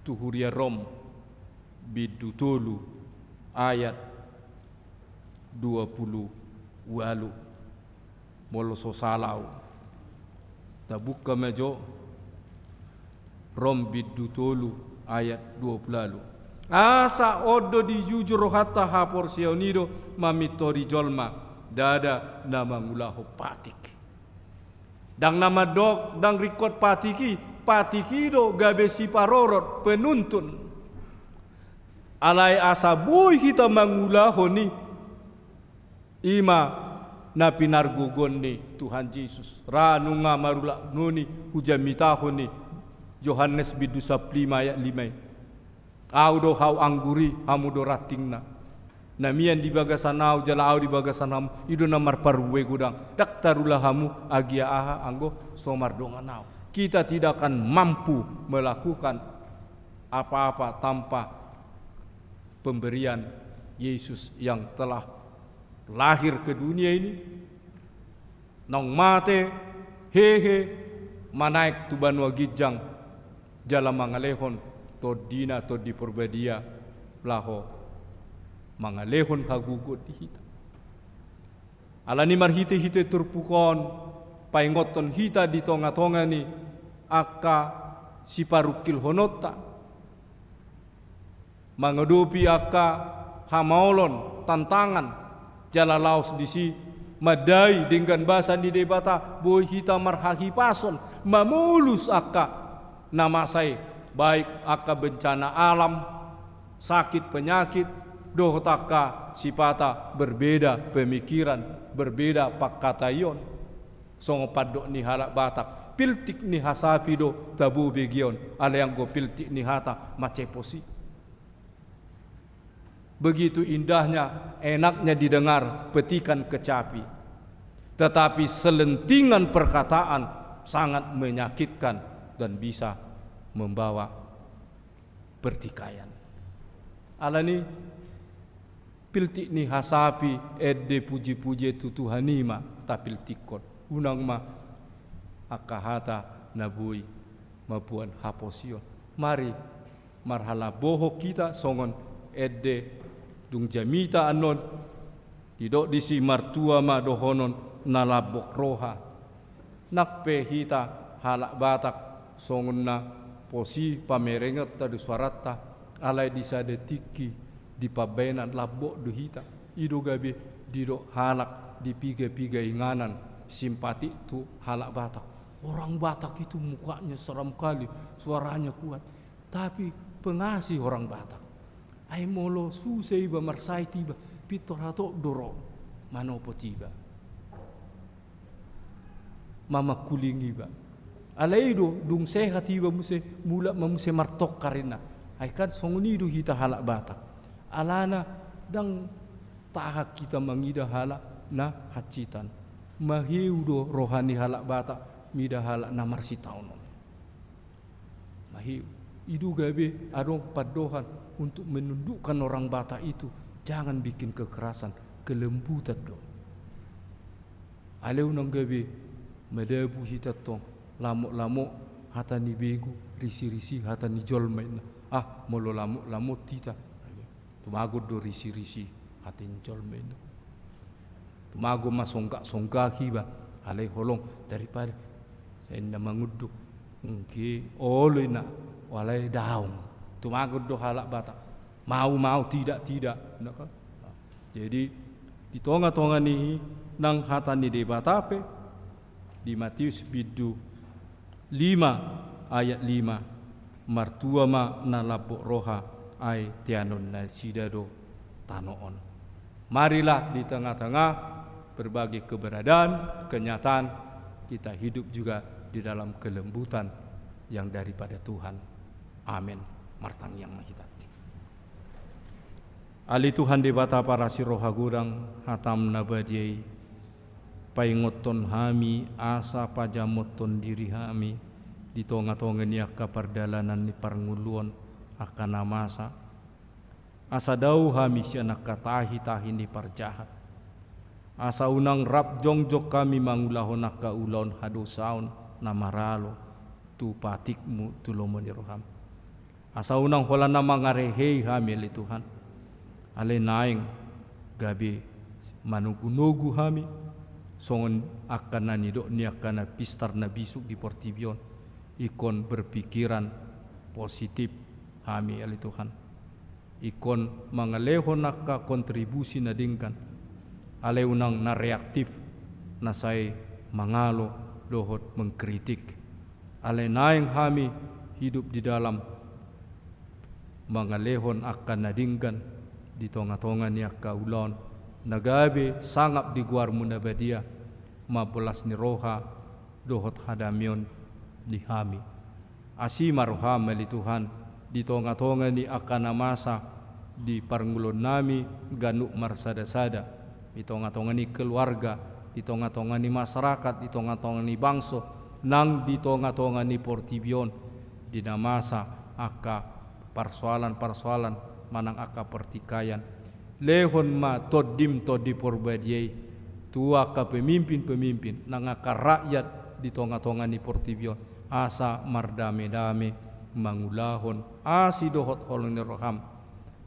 tuhuria Rom bidutulu ayat walu molo sosalau tabuka mejo rom biddu tolu ayat 20 asa odo di jujur hatta hapor sionido mamitori jolma dada nama ngulahu patik dang nama dok dang rikot patiki do gabe si parorot penuntun alai asa boy kita mangulahu ni ima na pinargugon ni Tuhan Yesus ranu nga marula nuni hujamitaho ni Yohanes bidu 5 ayat 5 Audo hau angguri hamudo ratingna namian di bagasan au jalau di bagasan hamu ido namar parwe gudang daktarulah hamu agia aha anggo somar donganau kita tidak akan mampu melakukan apa-apa tanpa pemberian Yesus yang telah lahir ke dunia ini nong mate hehe manaik tuban wagijang jala mangalehon to dina to di perbedia laho mangalehon kagugot di hita alani marhite hite turpukon paingoton hita di tonga-tonga ni aka siparukil honota mangadopi aka hamaolon tantangan jala laos disi madai dengan bahasa di debata boy hita marhahi pason mamulus aka nama saya baik aka bencana alam sakit penyakit doh taka sipata berbeda pemikiran berbeda pakatayon songo padok ni halak batak piltik ni hasapi do tabu begion ala yang go piltik ni hata maceposi begitu indahnya enaknya didengar petikan kecapi tetapi selentingan perkataan sangat menyakitkan dan bisa membawa pertikaian alani piltik ni hasapi edde puji-puji tu Tuhanima tapil tikot unang ma akahata nabui mapuan haposion mari marhala boho kita songon edde dung jamita anon didok disi martua ma dohonon nalabok roha nakpe hita halak batak songon na posi pamerengat tadi suarata alai disa detiki di pabenan labok duhita ido gabe dido halak di piga-piga inganan simpati tu halak Batak orang Batak itu mukanya seram kali suaranya kuat tapi pengasih orang Batak ai molo susei ba marsai tiba pitor hato doro manopo tiba mama kulingi ba alaido dung sehat tiba muse mula mamuse martok karina ai kan songunido hita halak Batak alana dang tahak kita mangida halak na hacitan mahiudo rohani halak Batak mida halak na marsitaunon mahiu idu gabe adong padohan untuk menundukkan orang Batak itu jangan bikin kekerasan kelembutan do aleu nang gabe medabu hita tong lamuk-lamuk hata ni begu risi-risi hata ni jolmain molo lamuk-lamuk tita tumago do risi-risi hata ni jolmain tumago masonggak-songgaki ba alai holong daripada saya na manguduk ngki olena walai daung tumago do halak Batak mau tidak jadi di tonga-tonga ni nang hata ni de Batape di Matius bidu 5 ayat 5 martua ma nalabok roha ai tianon na sidado tanoon marilah di tengah-tengah berbagai keberadaan kenyataan kita hidup juga di dalam kelembutan yang daripada Tuhan amin martang yang mahita ali Tuhan di bata para siroha gudang hatam nabadiai paingoton hami asa pajamoton diri hami di tonga-tonga ni akka pardalanan ni parnguluan akan namasa asa dau hami sianak katahi-tahi ni parjahat asa unang rap jongjok kami mangulahon akka ulon hadosaon namaralo tu patikmu tu lomoniroham asa unang hola na mangarehei hami ali Tuhan ale naing gabi manugu-nugu hami songon akan nanidok ni akan pistar na bisuk di Portibion ikon berpikiran positif hami ali Tuhan ikon mangalehon naka kontribusi na dingkan ale unang na reaktif na say mangalo dohot mengkritik ale naing hami hidup di dalam mangalehon akan nadingkan di tonga-tonga ni akaulon nagabe sangap di guar munabadia mabulas ni roha dohot hadamion di hami asima roha meli Tuhan di tonga-tonga ni akan masa di parngulon nami ganuk marsada-sada di tonga-tonga ni keluarga di tonga-tonga ni masyarakat di tonga-tonga ni bangso nang di tonga-tonga ni Portibion di namasa aka persoalan-persoalan manang aka pertikaian lehon ma todim todi porbadiai tua ka pemimpin-pemimpin nang aka rakyat di tonga-tonga ni Portibion asa mardame-dame mangulahon asi dohot holong ni roham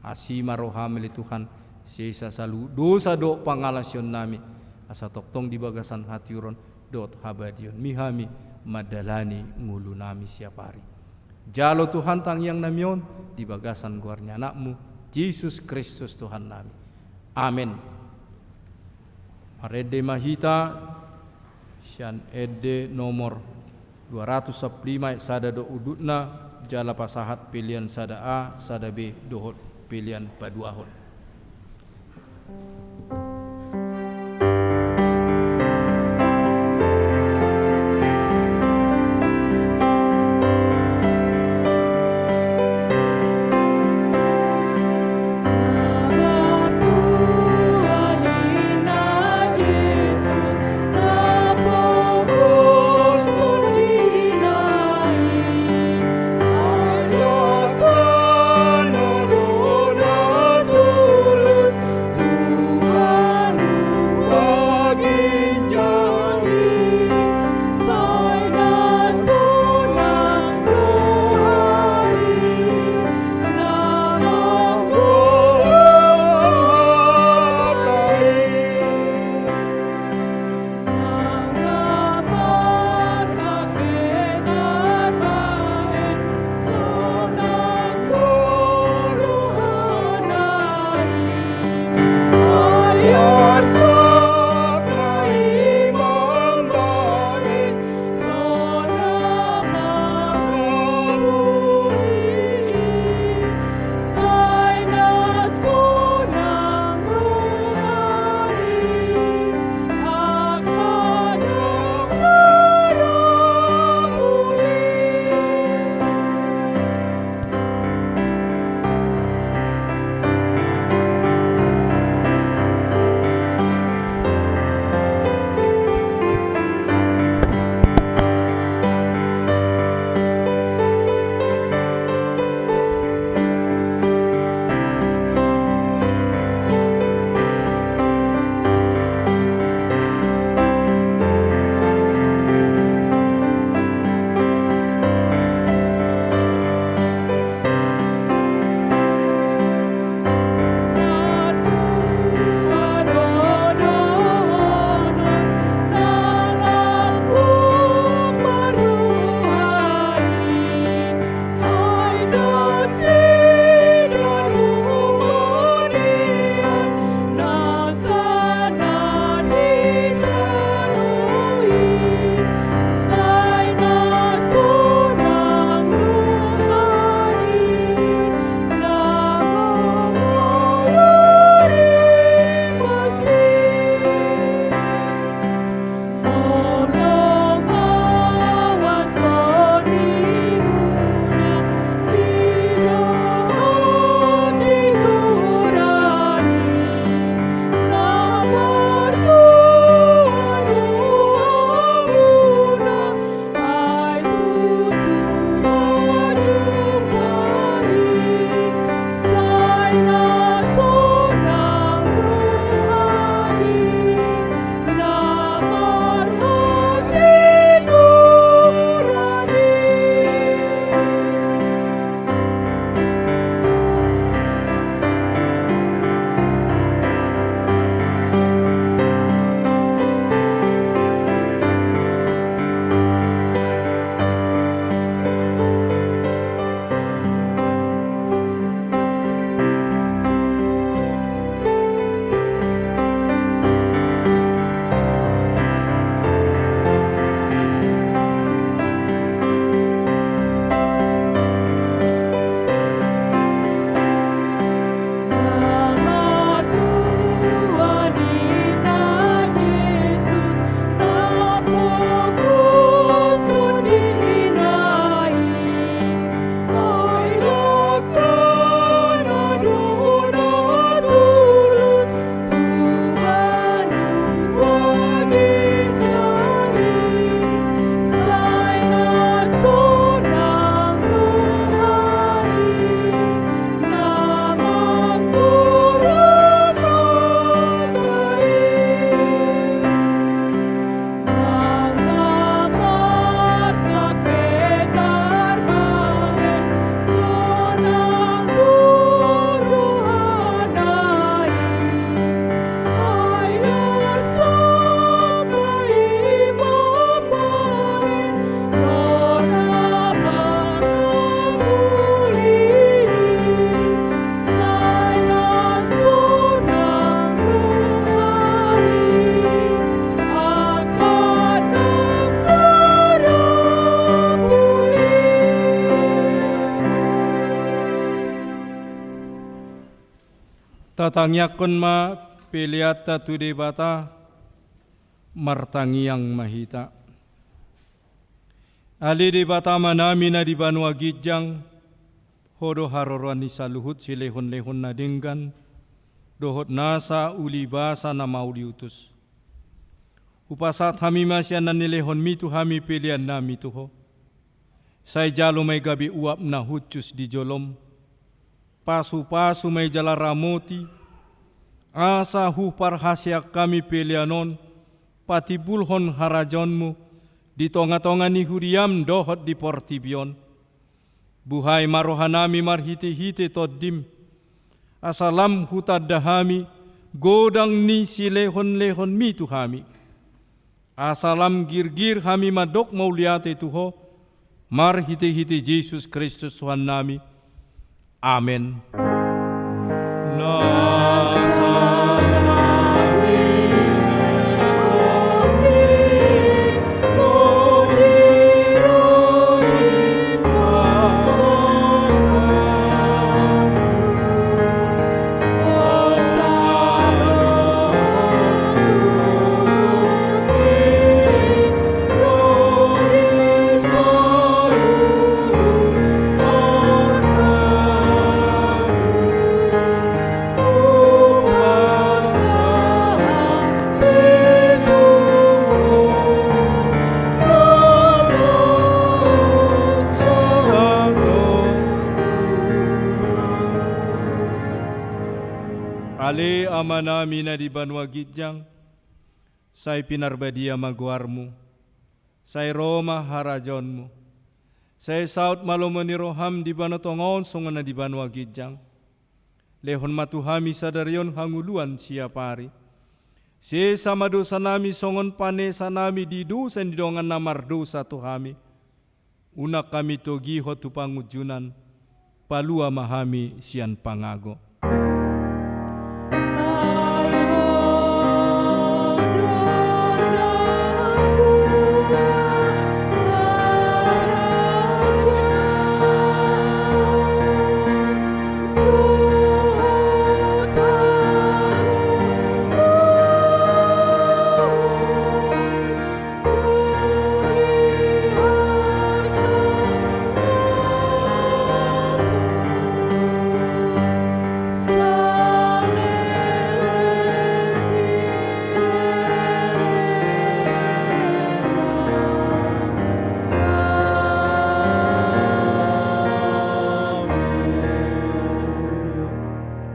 asi maroham li Tuhan sisa salu dosa do pangalasyon nami asa toktong di bagasan hatiuron dot habadion mihami madalani ngulu nami siapari jalo Tuhan tang yang namion di bagasan guarnya anakmu Yesus Kristus Tuhan nami amin. Marede mahita sian ede nomor 215 sada do udutna jala pasahat pilihan sada A sada B dohot pilihan paduahon. Ayo kan Tatangyakon ma piliata tu debata martangiang mahita. Ali debata manami na di Banua Gijang hodo haroruan ni saluhut si lehon-lehon na dinggan dohot nasa ulibasa na mauliutus. Upasat hami masyan na nilehon mitu hami pilihan nami tuho. Say jalo may gabi uap na hutsus di jolom. Pasu-pasu may jala ramoti, asa hupar hasyak kami pilianon, pati bulhon harajonmu, di tonga-tonga ni huriam dohot di portibion. Buhay marohanami marhiti-hiti toddim, asalam hutad dahami, godang ni si lehon-lehon mi tuhami. Asalam gir-gir hami madok mauliate tuho, marhiti-hiti Jesus Kristus Tuhan nami. Amen. Ale ama nami na di Banua Gijang, say pinarbadia maguarmu, say Roma harajonmu, say saut malomoni roham di banotongon songon na di Banua Gijang, lehon matuhami sadarion hanguluan siapari, si sama dosa nami songon panesa nami di dusen di dongan namar dosa tuhami, unak kami togi hotu pangujunan, palua mahami sian pangago.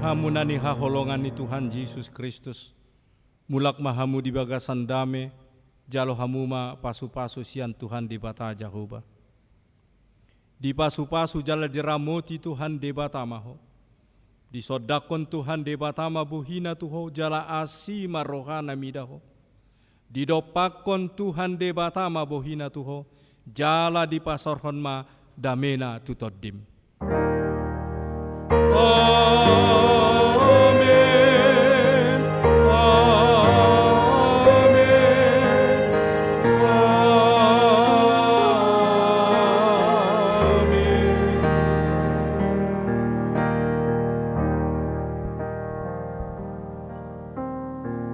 Hamunani haholongan ni Tuhan Yesus Kristus, mulak mahamu di bagasan dame, jalo hamuma pasu-pasu sian Tuhan di bata Jahoba. Di pasu-pasu jala jeramoti Tuhan di bata maho. Di sodakon Tuhan di bata mabuhina tuho jala asi marohana midaho. Di dopakon Tuhan di bata mabuhina tuho jala di pasorhon ma damena tutoddim. Amen, amen, amen.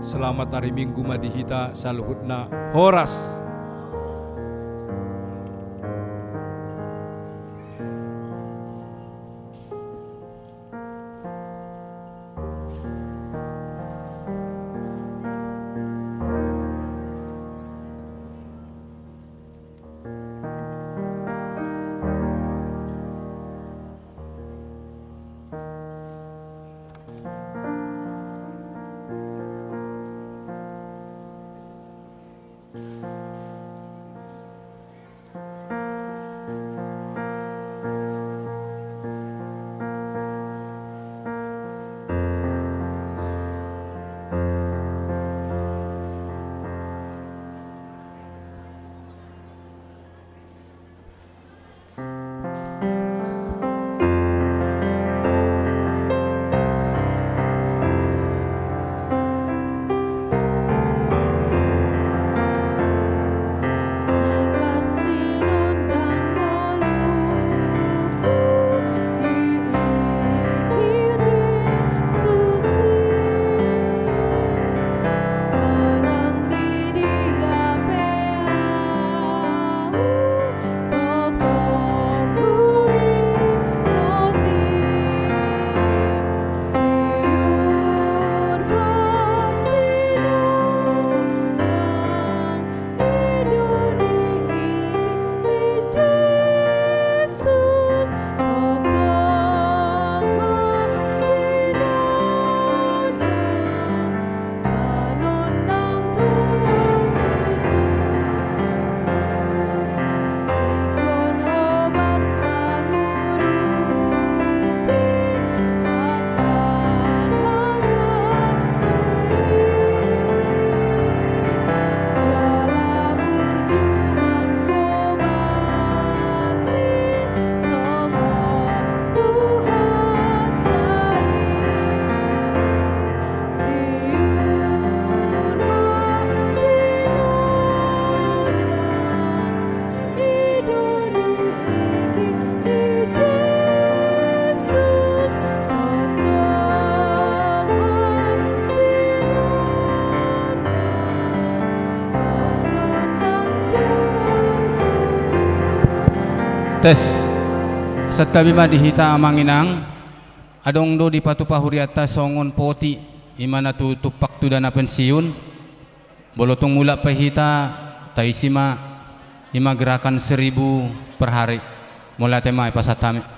Selamat hari Minggu madihita saluhutna horas. tes. Satabima dihita amanginang adong do di patupa huriata songon poti imana tu tupak tu dana pensiun bolotong mula pahita taisima ima gerakan 1000 per hari mulai tema pasatame